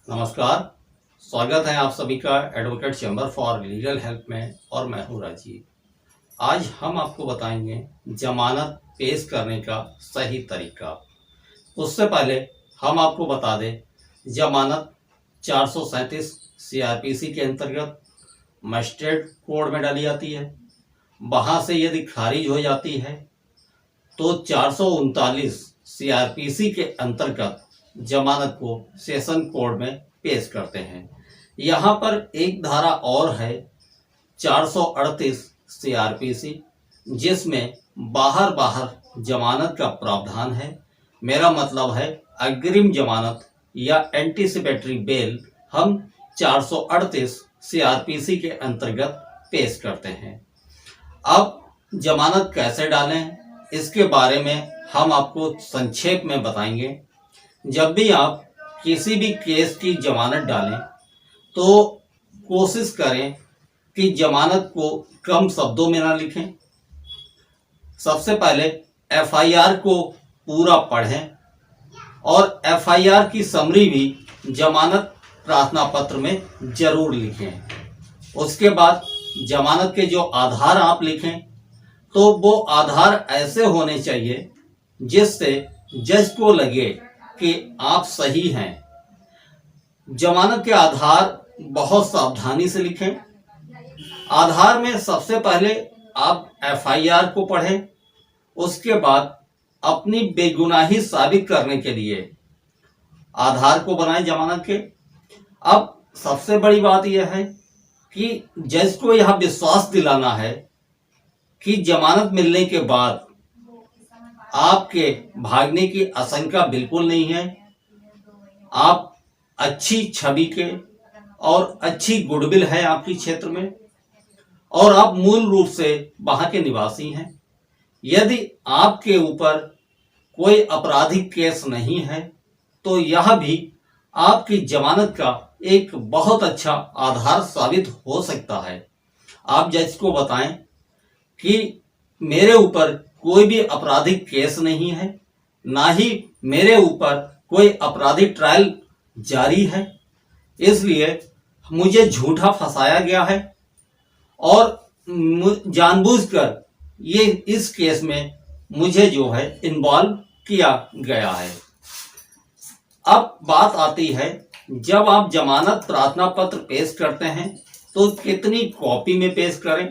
नमस्कार। स्वागत है आप सभी का advocate chamber for legal help में और मैं हूँ राजीव। आज हम आपको बताएंगे जमानत पेश करने का सही तरीका। उससे पहले हम आपको बता दें जमानत 437 सीआरपीसी के अंतर्गत मजिस्ट्रेट कोर्ट में डाली जाती है। वहाँ से यदि खारिज हो जाती है तो 439 सीआरपीसी के अंतर्गत जमानत को सेशन कोर्ट में पेश करते हैं। यहाँ पर एक धारा और है 438 सीआरपीसी, जिसमें बाहर जमानत का प्रावधान है। मेरा मतलब है अग्रिम जमानत या एंटीसिपेटरी बेल हम 438 सीआरपीसी के अंतर्गत पेश करते हैं। अब जमानत कैसे डालें इसके बारे में हम आपको संक्षेप में बताएंगे। जब भी आप किसी भी केस की जमानत डालें तो कोशिश करें कि जमानत को कम शब्दों में ना लिखें। सबसे पहले एफआईआर को पूरा पढ़ें और एफआईआर की समरी भी जमानत प्रार्थना पत्र में जरूर लिखें। उसके बाद जमानत के जो आधार आप लिखें तो वो आधार ऐसे होने चाहिए जिससे जज को लगे कि आप सही हैं। जमानत के आधार बहुत सावधानी से लिखें। आधार में सबसे पहले आप एफआईआर को पढ़ें, उसके बाद अपनी बेगुनाही साबित करने के लिए आधार को बनाएं जमानत के। अब सबसे बड़ी बात यह है कि जज को यह विश्वास दिलाना है कि जमानत मिलने के बाद आपके भागने की आशंका बिल्कुल नहीं है। आप अच्छी छवि के और अच्छी गुडविल है आपकी क्षेत्र में और आप मूल रूप से वहां के निवासी हैं। यदि आपके ऊपर कोई आपराधिक केस नहीं है तो यह भी आपकी जमानत का एक बहुत अच्छा आधार साबित हो सकता है। आप जज को बताएं कि मेरे ऊपर कोई भी आपराधिक केस नहीं है, ना ही मेरे ऊपर कोई आपराधिक ट्रायल जारी है, इसलिए मुझे झूठा फंसाया गया है और जानबूझकर ये इस केस में मुझे जो है इन्वॉल्व किया गया है। अब बात आती है जब आप जमानत प्रार्थना पत्र पेश करते हैं तो कितनी कॉपी में पेश करें।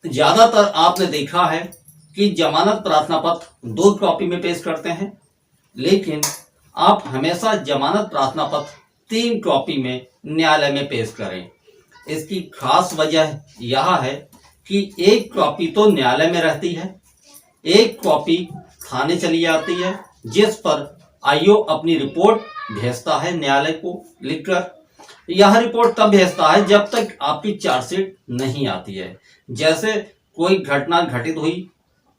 ज्यादातर आपने देखा है कि जमानत प्रार्थना पत्र 2 कॉपी में पेश करते हैं, लेकिन आप हमेशा जमानत प्रार्थना पत्र 3 कॉपी में न्यायालय में पेश करें। इसकी खास वजह यह है कि 1 कॉपी तो न्यायालय में रहती है, 1 कॉपी थाने चली जाती है, जिस पर आईओ अपनी रिपोर्ट भेजता है न्यायालय को लिखकर। यह रिपोर्ट तब भेजता है जब तक आपकी चार्जशीट नहीं आती है। जैसे कोई घटना घटित हुई,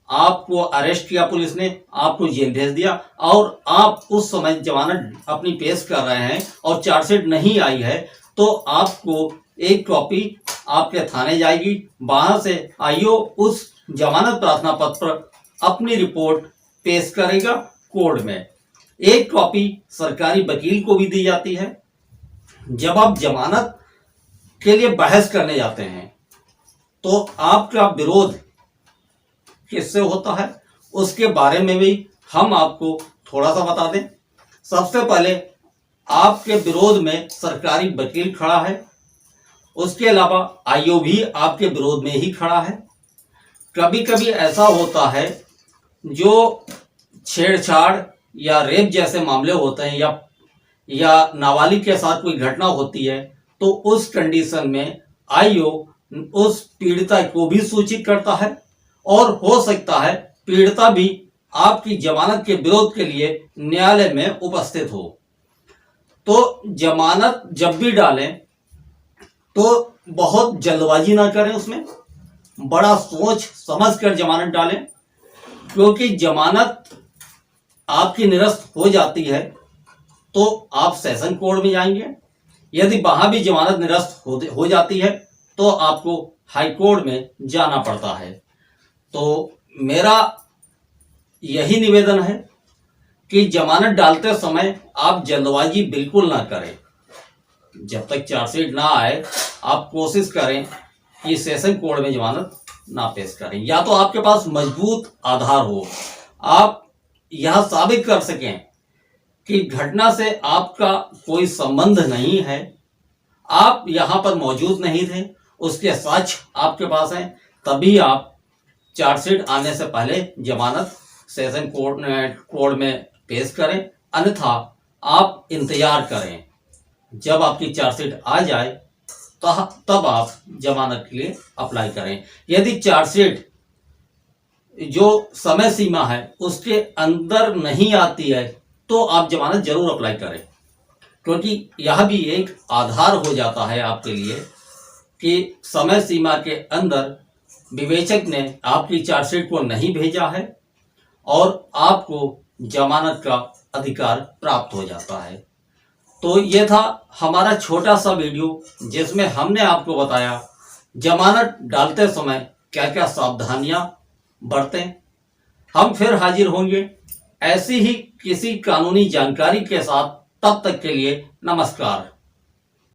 आपको अरेस्ट किया पुलिस ने, आपको जेल भेज दिया और आप उस समय जमानत अपनी पेश कर रहे हैं और चार्जशीट नहीं आई है, तो आपको 1 कॉपी आपके थाने जाएगी। वहां से आईओ उस जमानत प्रार्थना पत्र पर अपनी रिपोर्ट पेश करेगा कोर्ट में। 1 कॉपी सरकारी वकील को भी दी जाती है। जब आप जमानत के लिए बहस करने जाते हैं तो आपका विरोध किससे होता है उसके बारे में भी हम आपको थोड़ा सा बता दें। सबसे पहले आपके विरोध में सरकारी वकील खड़ा है, उसके अलावा आईओ भी आपके विरोध में ही खड़ा है। कभी कभी ऐसा होता है जो छेड़छाड़ या रेप जैसे मामले होते हैं या नाबालिग के साथ कोई घटना होती है, तो उस कंडीशन में आईओ उस पीड़िता को भी सूचित करता है और हो सकता है पीड़िता भी आपकी जमानत के विरोध के लिए न्यायालय में उपस्थित हो। तो जमानत जब भी डालें तो बहुत जल्दबाजी ना करें, उसमें बड़ा सोच समझ कर जमानत डालें, क्योंकि जमानत आपकी निरस्त हो जाती है तो आप सेशन कोर्ट में जाएंगे। यदि वहां भी जमानत निरस्त हो जाती है तो आपको हाई कोर्ट में जाना पड़ता है। तो मेरा यही निवेदन है कि जमानत डालते समय आप जल्दबाजी बिल्कुल ना करें। जब तक चार्जशीट ना आए आप कोशिश करें कि सेशन कोर्ट में जमानत ना पेश करें। या तो आपके पास मजबूत आधार हो, आप यह साबित कर सकें कि घटना से आपका कोई संबंध नहीं है, आप यहां पर मौजूद नहीं थे, उसके साक्ष्य आपके पास हैं, तभी आप चार्जशीट आने से पहले जमानत सेशन कोर्ट में पेश करें। अन्यथा आप इंतजार करें, जब आपकी चार्जशीट आ जाए तब आप जमानत के लिए अप्लाई करें। यदि चार्जशीट जो समय सीमा है उसके अंदर नहीं आती है तो आप जमानत जरूर अप्लाई करें, क्योंकि यह भी एक आधार हो जाता है आपके लिए कि समय सीमा के अंदर विवेचक ने आपकी चार्जशीट को नहीं भेजा है और आपको जमानत का अधिकार प्राप्त हो जाता है। तो ये था हमारा छोटा सा वीडियो जिसमें हमने आपको बताया जमानत डालते समय क्या क्या सावधानियां बरतें। हम फिर हाजिर होंगे ऐसी ही किसी कानूनी जानकारी के साथ। तब तक के लिए नमस्कार।